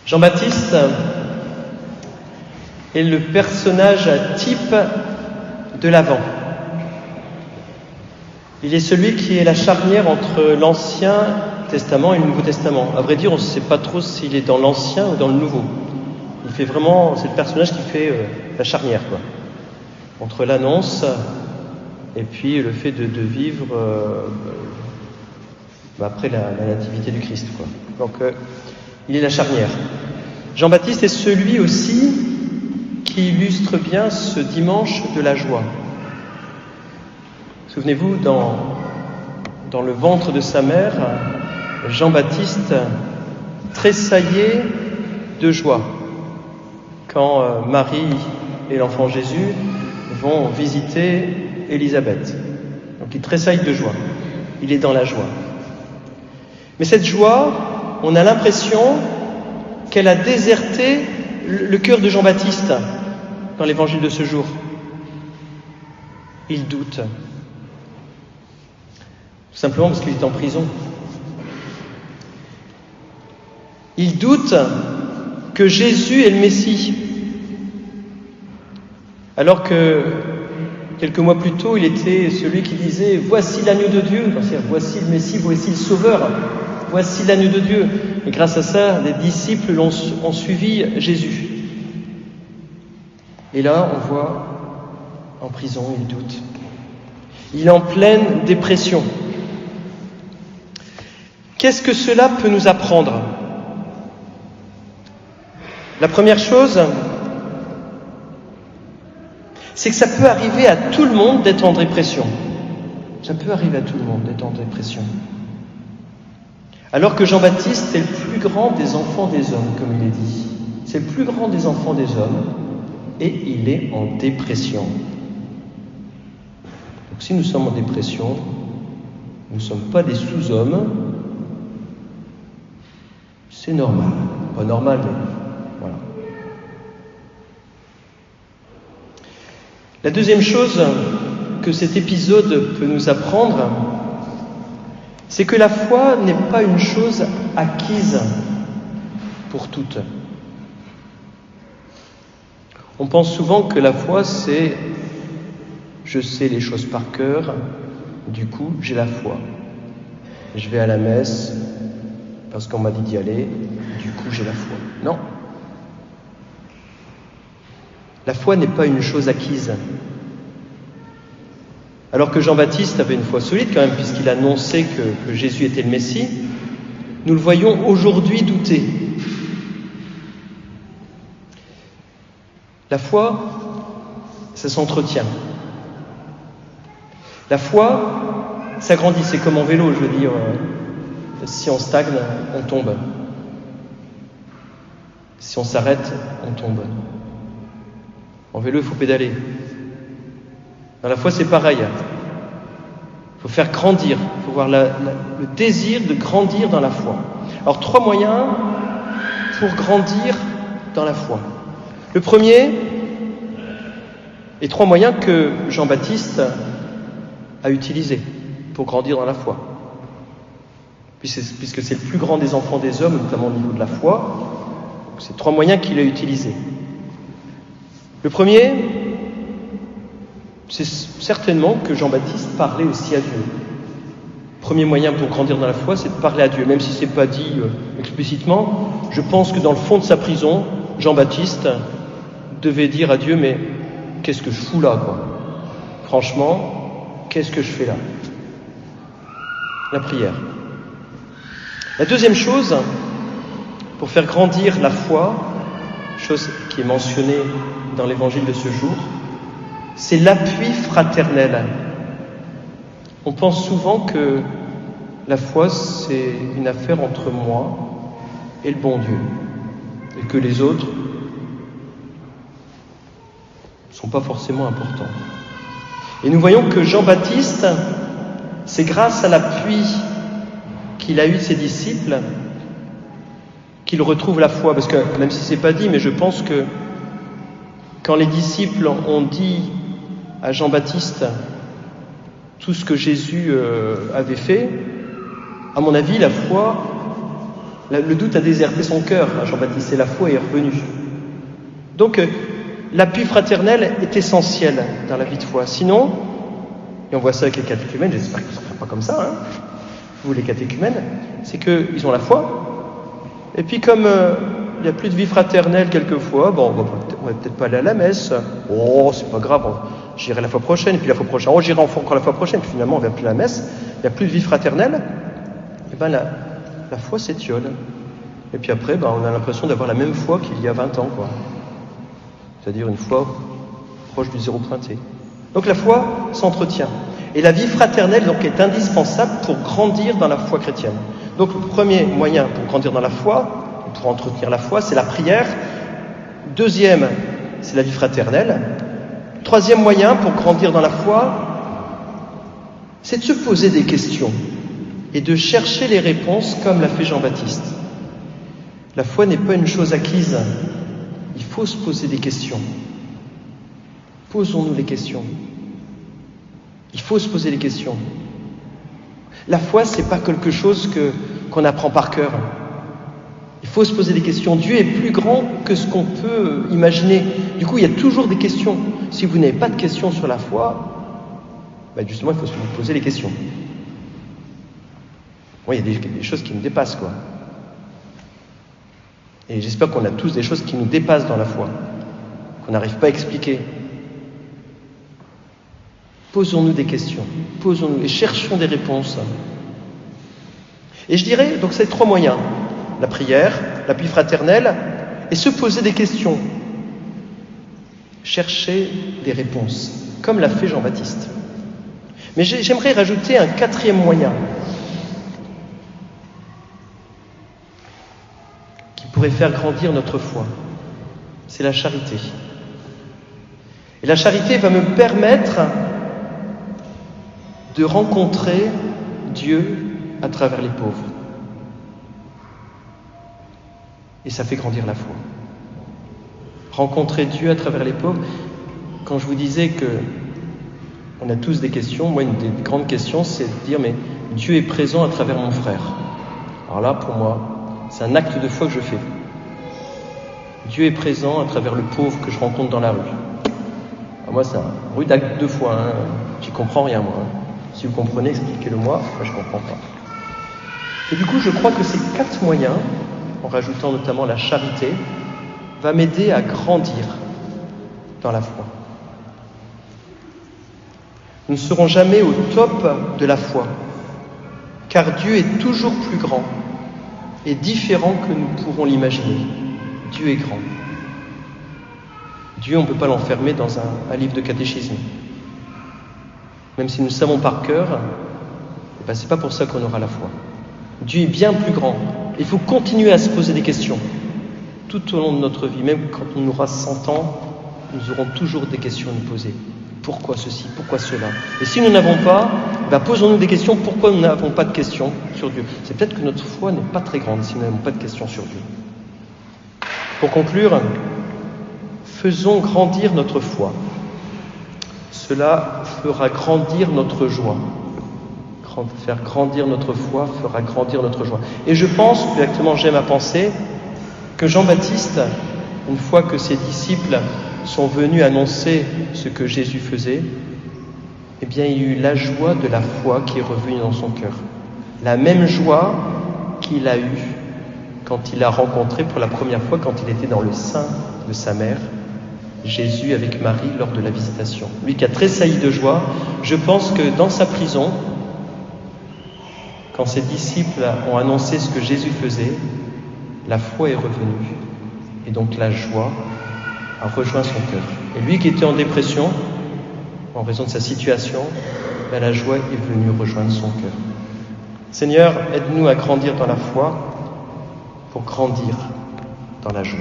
Jean-Baptiste est le personnage type de l'Avent. Il est celui qui est la charnière entre l'Ancien Testament et le Nouveau Testament. À vrai dire, on ne sait pas trop s'il est dans l'Ancien ou dans le Nouveau. Il fait vraiment, c'est le personnage qui fait la charnière, quoi, entre l'annonce et puis le fait de vivre après la nativité du Christ, quoi. Donc, il est la charnière. Jean-Baptiste est celui aussi qui illustre bien ce dimanche de la joie. Souvenez-vous, dans le ventre de sa mère, Jean-Baptiste tressaillait de joie quand Marie et l'enfant Jésus vont visiter Élisabeth. Donc il tressaille de joie, il est dans la joie. Mais cette joie, on a l'impression qu'elle a déserté le cœur de Jean-Baptiste dans l'évangile de ce jour. Il doute. Tout simplement parce qu'il est en prison. Il doute que Jésus est le Messie. Alors que quelques mois plus tôt, il était celui qui disait « Voici l'agneau de Dieu », c'est-à-dire « Voici le Messie, voici le Sauveur, voici l'agneau de Dieu ». Et grâce à ça, les disciples ont suivi Jésus. Et là, on voit, en prison, il doute. Il est en pleine dépression. Qu'est-ce que cela peut nous apprendre ? La première chose, c'est que ça peut arriver à tout le monde d'être en dépression. Ça peut arriver à tout le monde d'être en dépression. Alors que Jean-Baptiste est le plus grand des enfants des hommes, comme il est dit. C'est le plus grand des enfants des hommes et il est en dépression. Donc si nous sommes en dépression, nous ne sommes pas des sous-hommes. C'est normal. Pas normal, mais voilà. La deuxième chose que cet épisode peut nous apprendre, c'est que la foi n'est pas une chose acquise pour toutes. On pense souvent que la foi, c'est « je sais les choses par cœur, du coup j'ai la foi. Je vais à la messe parce qu'on m'a dit d'y aller, du coup j'ai la foi. » Non. La foi n'est pas une chose acquise. Alors que Jean-Baptiste avait une foi solide quand même, puisqu'il annonçait que Jésus était le Messie, nous le voyons aujourd'hui douter. La foi, ça s'entretient. La foi, ça grandit. C'est comme en vélo, je veux dire. Si on stagne, on tombe. Si on s'arrête, on tombe. En vélo, il faut pédaler. Dans la foi, c'est pareil. Il faut faire grandir. Il faut avoir le désir de grandir dans la foi. Alors, 3 moyens pour grandir dans la foi. Le premier, et 3 moyens que Jean-Baptiste a utilisés pour grandir dans la foi. Puisque c'est le plus grand des enfants des hommes, notamment au niveau de la foi, c'est 3 moyens qu'il a utilisés. Le premier, c'est certainement que Jean-Baptiste parlait aussi à Dieu. Premier moyen pour grandir dans la foi, c'est de parler à Dieu. Même si ce n'est pas dit explicitement, je pense que dans le fond de sa prison, Jean-Baptiste devait dire à Dieu « Mais qu'est-ce que je fous là, quoi ? Franchement, qu'est-ce que je fais là ?» La prière. La deuxième chose, pour faire grandir la foi, chose qui est mentionnée dans l'évangile de ce jour, c'est l'appui fraternel. On pense souvent que la foi, c'est une affaire entre moi et le bon Dieu, et que les autres ne sont pas forcément importants. Et nous voyons que Jean-Baptiste, c'est grâce à l'appui qu'il a eu de ses disciples qu'il retrouve la foi. Parce que, même si c'est pas dit, mais je pense que quand les disciples ont dit à Jean-Baptiste tout ce que Jésus avait fait, à mon avis, la foi Le doute a déserté son cœur à Jean-Baptiste et la foi est revenue. Donc, l'appui fraternel est essentiel dans la vie de foi. Sinon, et on voit ça avec les catéchumènes, j'espère que ça ne sera pas comme ça, hein, vous les catéchumènes, c'est qu'ils ont la foi, et puis comme il n'y a plus de vie fraternelle quelquefois, bon, on va peut-être pas aller à la messe, oh, c'est pas grave, j'irai la fois prochaine, et puis la fois prochaine, oh, j'irai encore la fois prochaine, puis finalement on ne va plus à la messe, il n'y a plus de vie fraternelle, et bien la foi s'étiole. Et puis après, on a l'impression d'avoir la même foi qu'il y a 20 ans, quoi. C'est-à-dire une foi proche du zéro pointé. Donc la foi s'entretient. Et la vie fraternelle donc, est indispensable pour grandir dans la foi chrétienne. Donc le premier moyen pour grandir dans la foi, pour entretenir la foi, c'est la prière. Deuxième, c'est la vie fraternelle. Troisième moyen pour grandir dans la foi, c'est de se poser des questions et de chercher les réponses comme l'a fait Jean-Baptiste. La foi n'est pas une chose acquise. Il faut se poser des questions. Posons-nous les questions. Il faut se poser des questions. La foi, c'est pas quelque chose qu'on apprend par cœur. Il faut se poser des questions. Dieu est plus grand que ce qu'on peut imaginer. Du coup, il y a toujours des questions. Si vous n'avez pas de questions sur la foi, justement, il faut se poser les questions. Moi, il y a des choses qui me dépassent, quoi. Et j'espère qu'on a tous des choses qui nous dépassent dans la foi, qu'on n'arrive pas à expliquer. Posons-nous des questions, posons-nous et cherchons des réponses. Et je dirais, donc c'est 3 moyens, la prière, l'appui fraternel, et se poser des questions. Chercher des réponses, comme l'a fait Jean-Baptiste. Mais j'aimerais rajouter un 4e moyen, pourrait faire grandir notre foi. C'est la charité. Et la charité va me permettre de rencontrer Dieu à travers les pauvres. Et ça fait grandir la foi. Rencontrer Dieu à travers les pauvres. Quand je vous disais que on a tous des questions, moi une des grandes questions c'est de dire mais Dieu est présent à travers mon frère. Alors là pour moi, c'est un acte de foi que je fais. Dieu est présent à travers le pauvre que je rencontre dans la rue. Alors moi, c'est un rude acte de foi. J'y comprends rien, moi. Si vous comprenez, expliquez-le moi. Moi, je ne comprends pas. Et du coup, je crois que ces 4 moyens, en rajoutant notamment la charité, va m'aider à grandir dans la foi. Nous ne serons jamais au top de la foi, car Dieu est toujours plus grand et différent que nous pourrons l'imaginer. Dieu est grand. Dieu, on ne peut pas l'enfermer dans un livre de catéchisme. Même si nous savons par cœur, ce n'est pas pour ça qu'on aura la foi. Dieu est bien plus grand. Il faut continuer à se poser des questions tout au long de notre vie. Même quand on aura 100 ans, nous aurons toujours des questions à nous poser. Pourquoi ceci? Pourquoi cela? Et si nous n'avons pas, posons-nous des questions. Pourquoi nous n'avons pas de questions sur Dieu? C'est peut-être que notre foi n'est pas très grande si nous n'avons pas de questions sur Dieu. Pour conclure, faisons grandir notre foi. Cela fera grandir notre joie. Faire grandir notre foi fera grandir notre joie. Et je pense, exactement j'aime à penser, que Jean-Baptiste, une fois que ses disciples sont venus annoncer ce que Jésus faisait, il y a eu la joie de la foi qui est revenue dans son cœur. La même joie qu'il a eue quand il a rencontré pour la première fois, quand il était dans le sein de sa mère, Jésus avec Marie lors de la visitation. Lui qui a tressailli de joie, je pense que dans sa prison, quand ses disciples ont annoncé ce que Jésus faisait, la foi est revenue. Et donc la joie a rejoint son cœur. Et lui qui était en dépression, en raison de sa situation, la joie est venue rejoindre son cœur. Seigneur, aide-nous à grandir dans la foi pour grandir dans la joie.